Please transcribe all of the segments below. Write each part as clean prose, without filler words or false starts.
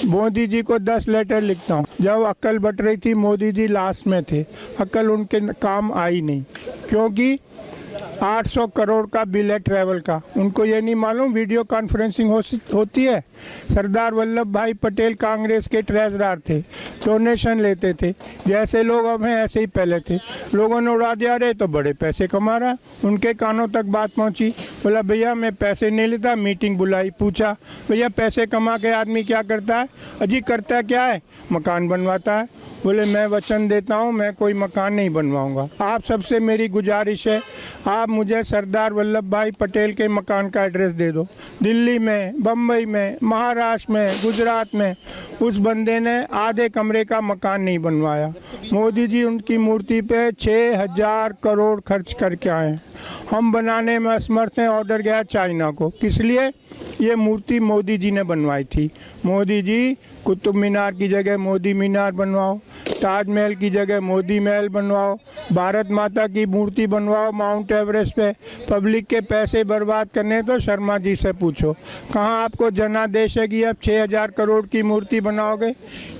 मोदी जी को 10 लेटर लिखता हूँ। जब अक्ल बट रही थी मोदी जी लास्ट में थे, अक्ल उनके काम आई नहीं, क्योंकि 800 करोड़ का बिल है ट्रैवल का। उनको ये नहीं मालूम वीडियो कॉन्फ्रेंसिंग होती है। सरदार वल्लभ भाई पटेल कांग्रेस के ट्रेजरर थे, डोनेशन लेते थे, जैसे लोग अब हैं ऐसे ही पहले थे। लोगों ने उड़ा दिया, अरे तो बड़े पैसे कमा रहा है। उनके कानों तक बात पहुंची, बोला भैया मैं पैसे नहीं लेता। मीटिंग बुलाई, पूछा भैया पैसे कमा के आदमी क्या करता है? अजी करता क्या है? मकान बनवाता है। बोले मैं वचन देता हूँ मैं कोई मकान नहीं बनवाऊंगा। आप सबसे मेरी गुजारिश है, आप मुझे सरदार वल्लभ भाई पटेल के मकान का एड्रेस दे दो। दिल्ली में, बम्बई में, महाराष्ट्र में, गुजरात में उस बंदे ने आधे कमरे का मकान नहीं बनवाया। मोदी जी उनकी मूर्ति पे 6000 करोड़ खर्च करके आए। हम बनाने में असमर्थ हैं। ऑर्डर गया चाइना को। किस लिए? ये मूर्ति मोदी जी ने बनवाई थी। मोदी जी कुतुब मीनार की जगह मोदी मीनार बनवाओ, ताजमहल की जगह मोदी महल बनवाओ, भारत माता की मूर्ति बनवाओ माउंट एवरेस्ट पे। पब्लिक के पैसे बर्बाद करने तो शर्मा जी से पूछो, कहाँ आपको जनादेश है कि अब 6000 करोड़ की मूर्ति बनाओगे?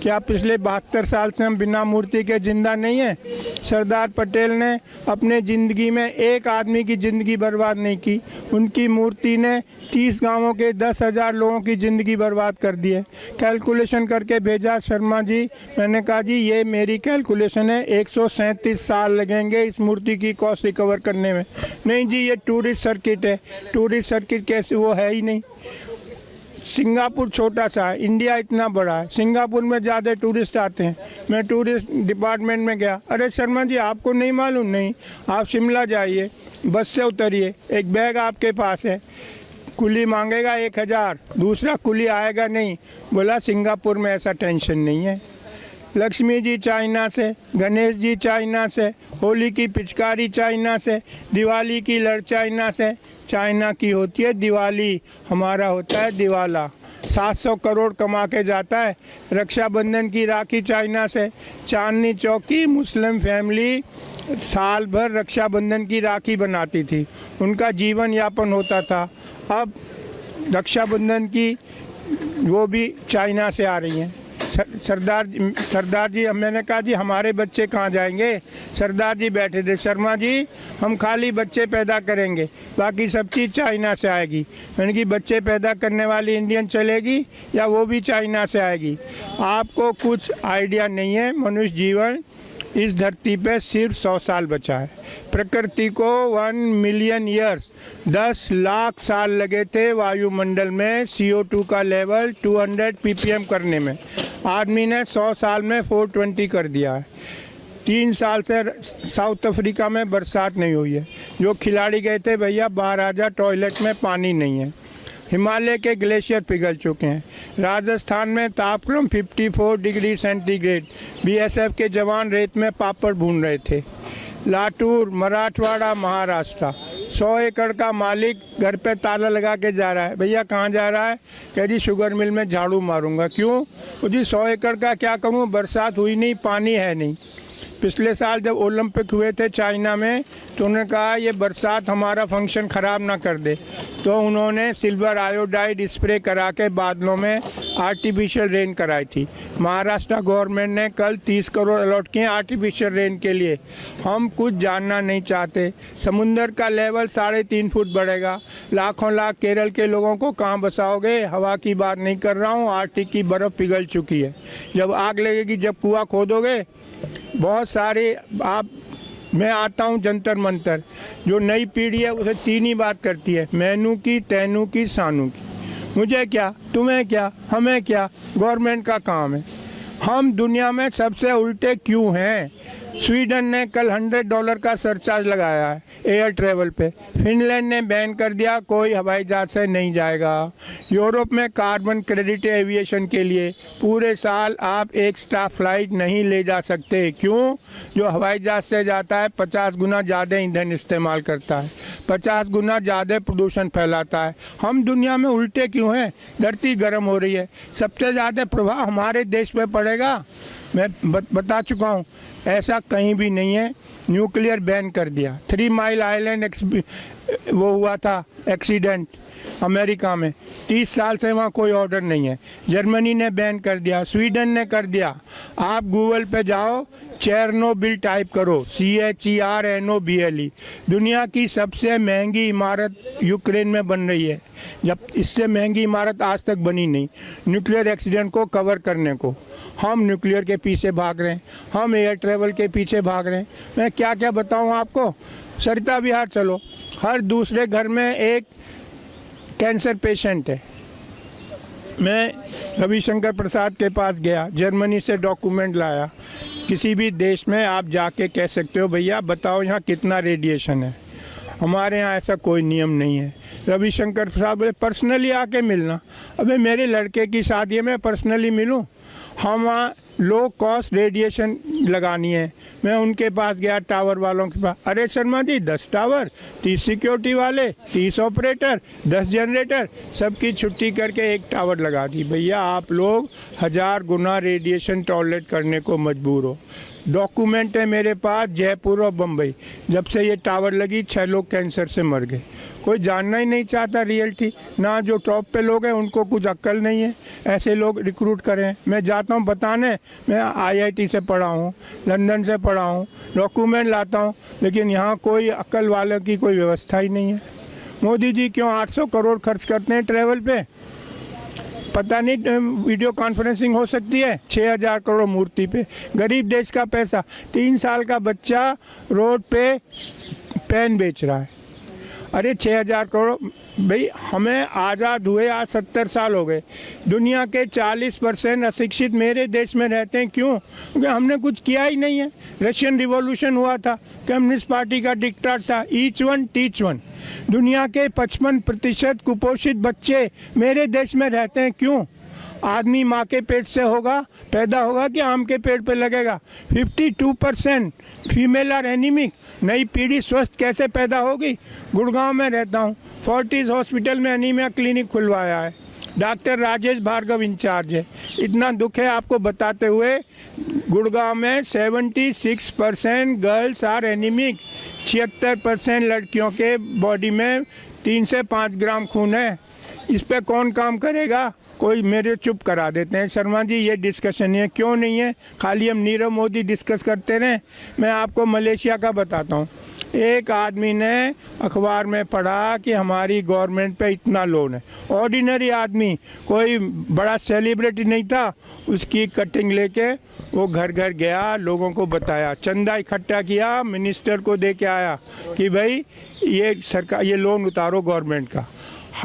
क्या पिछले 72 साल से हम बिना मूर्ति के जिंदा नहीं हैं? सरदार पटेल ने अपने ज़िंदगी में एक आदमी की ज़िंदगी बर्बाद नहीं की। उनकी मूर्ति ने 30 गाँवों के 10,000 लोगों की ज़िंदगी बर्बाद कर दी है। कैलकुलेशन करके भेजा शर्मा जी। मैंने कहा जी ये मेरी कैलकुलेशन है, 137 साल लगेंगे इस मूर्ति की कॉस्ट रिकवर करने में। नहीं जी ये टूरिस्ट सर्किट है। टूरिस्ट सर्किट कैसे? वो है ही नहीं। सिंगापुर छोटा सा है, इंडिया इतना बड़ा है। सिंगापुर में ज़्यादा टूरिस्ट आते हैं। मैं टूरिस्ट डिपार्टमेंट में गया, अरे शर्मा जी आपको नहीं मालूम? नहीं, आप शिमला जाइए, बस से उतरिए, एक बैग आपके पास है, कुली मांगेगा 1000, दूसरा कुली आएगा नहीं। बोला सिंगापुर में ऐसा टेंशन नहीं है। लक्ष्मी जी चाइना से, गणेश जी चाइना से, होली की पिचकारी चाइना से, दिवाली की लड़ चाइना से। चाइना की होती है दिवाली, हमारा होता है दिवाला। 700 करोड़ कमा के जाता है। रक्षाबंधन की राखी चाइना से। चांदनी चौक की मुस्लिम फैमिली साल भर रक्षाबंधन की राखी बनाती थी, उनका जीवन यापन होता था। अब रक्षाबंधन की वो भी चाइना से आ रही हैं। सरदार जी, मैंने कहा जी हमारे बच्चे कहाँ जाएंगे? सरदार जी बैठे थे, शर्मा जी हम खाली बच्चे पैदा करेंगे, बाकी सब चीज़ चाइना से आएगी। मैंने कि बच्चे पैदा करने वाली इंडियन चलेगी या वो भी चाइना से आएगी? आपको कुछ आइडिया नहीं है। मनुष्य जीवन इस धरती पे सिर्फ 100 साल बचा है। प्रकृति को 1 मिलियन ईयर्स 10 लाख साल लगे थे वायुमंडल में CO2 का लेवल 200 ppm करने में। आदमी ने 100 साल में 420 कर दिया है। 3 साल से साउथ अफ्रीका में बरसात नहीं हुई है। जो खिलाड़ी गए थे भैया बाहर आ जा, टॉयलेट में पानी नहीं है। हिमालय के ग्लेशियर पिघल चुके हैं। राजस्थान में तापक्रम 54 डिग्री सेंटीग्रेड। BSF के जवान रेत में पापड़ भून रहे थे। लातूर, मराठवाड़ा, महाराष्ट्र, 100 एकड़ का मालिक घर पे ताला लगा के जा रहा है। भैया कहाँ जा रहा है? कह जी शुगर मिल में झाड़ू मारूंगा। क्यों? तो जी 100 एकड़ का क्या करूँ, बरसात हुई नहीं, पानी है नहीं। पिछले साल जब ओलंपिक हुए थे चाइना में तो उन्होंने कहा ये बरसात हमारा फंक्शन ख़राब ना कर दे, तो उन्होंने सिल्वर आयोडाइड स्प्रे करा के बादलों में आर्टिफिशियल रेन कराई थी। महाराष्ट्र गवर्नमेंट ने कल 30 करोड़ अलॉट किए आर्टिफिशियल रेन के लिए। हम कुछ जानना नहीं चाहते। समुंदर का लेवल 3.5 फुट बढ़ेगा। लाखों लाख केरल के लोगों को कहाँ बसाओगे? हवा की बात नहीं कर रहा हूँ, आर्टिक की बर्फ़ पिघल चुकी है। जब आग लगेगी, जब कुआं खोदोगे, बहुत सारे मैं आता हूँ जंतर मंतर। जो नई पीढ़ी है उसे 3 ही बात करती है, मैनू की, तैनू की, सानू की। मुझे क्या, तुम्हें क्या, हमें क्या, गवर्नमेंट का काम है। हम दुनिया में सबसे उल्टे क्यों हैं? स्वीडन ने कल $100 का सरचार्ज लगाया है एयर ट्रेवल पे। फिनलैंड ने बैन कर दिया, कोई हवाई जहाज से नहीं जाएगा। यूरोप में कार्बन क्रेडिट एविएशन के लिए पूरे साल आप एक स्टाफ फ्लाइट नहीं ले जा सकते। क्यों? जो हवाई जहाज से जाता है 50 गुना ज़्यादा ईंधन इस्तेमाल करता है, 50 गुना ज़्यादा प्रदूषण फैलाता है। हम दुनिया में उल्टे क्यों हैं? धरती गर्म हो रही है, सबसे ज़्यादा प्रभाव हमारे देश पे पड़ेगा। मैं बता चुका हूँ। ऐसा कहीं भी नहीं है। न्यूक्लियर बैन कर दिया। 3 माइल आइलैंड वो हुआ था एक्सीडेंट अमेरिका में, 30 साल से वहाँ कोई ऑर्डर नहीं है। जर्मनी ने बैन कर दिया, स्वीडन ने कर दिया। आप गूगल पे जाओ, चेरनोबिल टाइप करो, CHERNOBLE। दुनिया की सबसे महंगी इमारत यूक्रेन में बन रही है, जब इससे महंगी इमारत आज तक बनी नहीं। न्यूक्लियर एक्सीडेंट को कवर करने को हम न्यूक्लियर के पीछे भाग रहे हैं, हम एयर ट्रेवल के पीछे भाग रहे हैं। मैं क्या क्या बताऊं आपको। सरिता विहार चलो, हर दूसरे घर में एक कैंसर पेशेंट है। मैं रविशंकर प्रसाद के पास गया, जर्मनी से डॉक्यूमेंट लाया। किसी भी देश में आप जाके कह सकते हो भैया बताओ यहाँ कितना रेडिएशन है। हमारे यहाँ ऐसा कोई नियम नहीं है। रविशंकर प्रसाद बोले पर्सनली आके मिलना। अबे मेरे लड़के की शादी में पर्सनली मिलूँ? हम वहाँ लो कॉस्ट रेडिएशन लगानी है। मैं उनके पास गया, टावर वालों के पास। अरे शर्मा जी 10 टावर, 30 सिक्योरिटी वाले, 30 ऑपरेटर, 10 जनरेटर, सबकी छुट्टी करके एक टावर लगा दी। भैया आप लोग 1000 गुना रेडिएशन टॉलरेट करने को मजबूर हो। डॉक्यूमेंट है मेरे पास, जयपुर और बम्बई। जब से ये टावर लगी 6 लोग कैंसर से मर गए। कोई जानना ही नहीं चाहता रियलिटी। ना जो टॉप पे लोग हैं उनको कुछ अक्ल नहीं है, ऐसे लोग रिक्रूट करें। मैं जाता हूँ बताने, मैं IIT से पढ़ा हूँ, लंदन से पढ़ा हूँ, डॉक्यूमेंट लाता हूँ, लेकिन यहाँ कोई अक्ल वालों की कोई व्यवस्था ही नहीं है। मोदी जी क्यों 800 करोड़ खर्च करते हैं ट्रैवल पे? पता नहीं वीडियो कॉन्फ्रेंसिंग हो सकती है। 6000 करोड़ मूर्ति पे, गरीब देश का पैसा। 3 साल का बच्चा रोड पे पेन बेच रहा है। अरे 6000 करोड़। भाई हमें आज़ाद हुए आज 70 साल हो गए। दुनिया के 40% अशिक्षित मेरे देश में रहते हैं। क्यों? क्योंकि हमने कुछ किया ही नहीं है। रशियन रिवॉल्यूशन हुआ था, कम्युनिस्ट पार्टी का डिक्टेट था, ईच वन टीच वन। दुनिया के 55% कुपोषित बच्चे मेरे देश में रहते हैं। क्यों? आदमी माँ के पेट से होगा पैदा होगा कि आम के पेड़ पे लगेगा। 52% फीमेल आर एनीमिक। नई पीढ़ी स्वस्थ कैसे पैदा होगी? गुड़गांव में रहता हूँ, फोर्टिस हॉस्पिटल में एनीमिया क्लिनिक खुलवाया है। डॉक्टर राजेश भार्गव इंचार्ज है। इतना दुख है आपको बताते हुए, गुड़गांव में 76% गर्ल्स आर एनीमिक। 76% लड़कियों के बॉडी में 3 से 5 ग्राम खून है। इस पे कौन काम करेगा? कोई मेरे चुप करा देते हैं। शर्मा जी ये डिस्कशन है, क्यों नहीं है? खाली हम नीरव मोदी डिस्कस करते रहें। मैं आपको मलेशिया का बताता हूँ। एक आदमी ने अखबार में पढ़ा कि हमारी गवर्नमेंट पे इतना लोन है। ऑर्डिनरी आदमी, कोई बड़ा सेलिब्रिटी नहीं था। उसकी कटिंग लेके वो घर घर गया, लोगों को बताया, चंदा इकट्ठा किया, मिनिस्टर को दे के आया कि भाई ये सरकार ये लोन उतारो गवर्नमेंट का।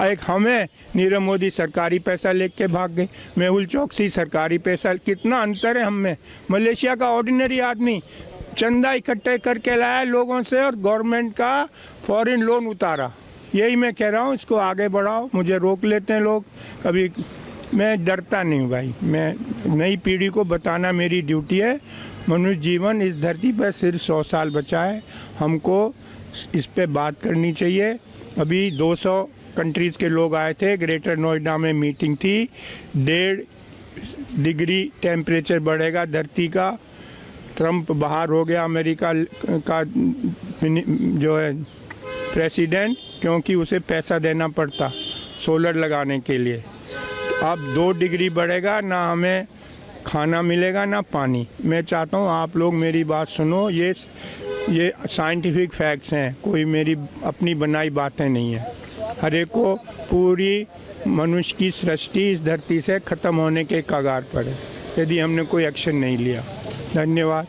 एक हमें नीरव मोदी सरकारी पैसा लेके भाग गए। मेहुल चौकसी सरकारी पैसा, कितना अंतर है हम में। मलेशिया का ऑर्डिनरी आदमी चंदा इकट्ठे करके लाया लोगों से और गवर्नमेंट का फॉरेन लोन उतारा। यही मैं कह रहा हूँ, इसको आगे बढ़ाओ। मुझे रोक लेते हैं लोग कभी, मैं डरता नहीं भाई। मैं नई पीढ़ी को बताना मेरी ड्यूटी है। मनुष्य जीवन इस धरती पर सिर्फ 100 साल बचा है, हमको इस पे बात करनी चाहिए। अभी 200 कंट्रीज़ के लोग आए थे, ग्रेटर नोएडा में मीटिंग थी। 1.5 डिग्री टेम्परेचर बढ़ेगा धरती का। ट्रंप बाहर हो गया अमेरिका का जो है प्रेसिडेंट, क्योंकि उसे पैसा देना पड़ता सोलर लगाने के लिए। अब 2 डिग्री बढ़ेगा, ना हमें खाना मिलेगा ना पानी। मैं चाहता हूँ आप लोग मेरी बात सुनो, ये साइंटिफिक फैक्ट्स हैं, कोई मेरी अपनी बनाई बातें नहीं है। हर एक को पूरी मनुष्य की सृष्टि इस धरती से ख़त्म होने के कगार पर है यदि हमने कोई एक्शन नहीं लिया। धन्यवाद।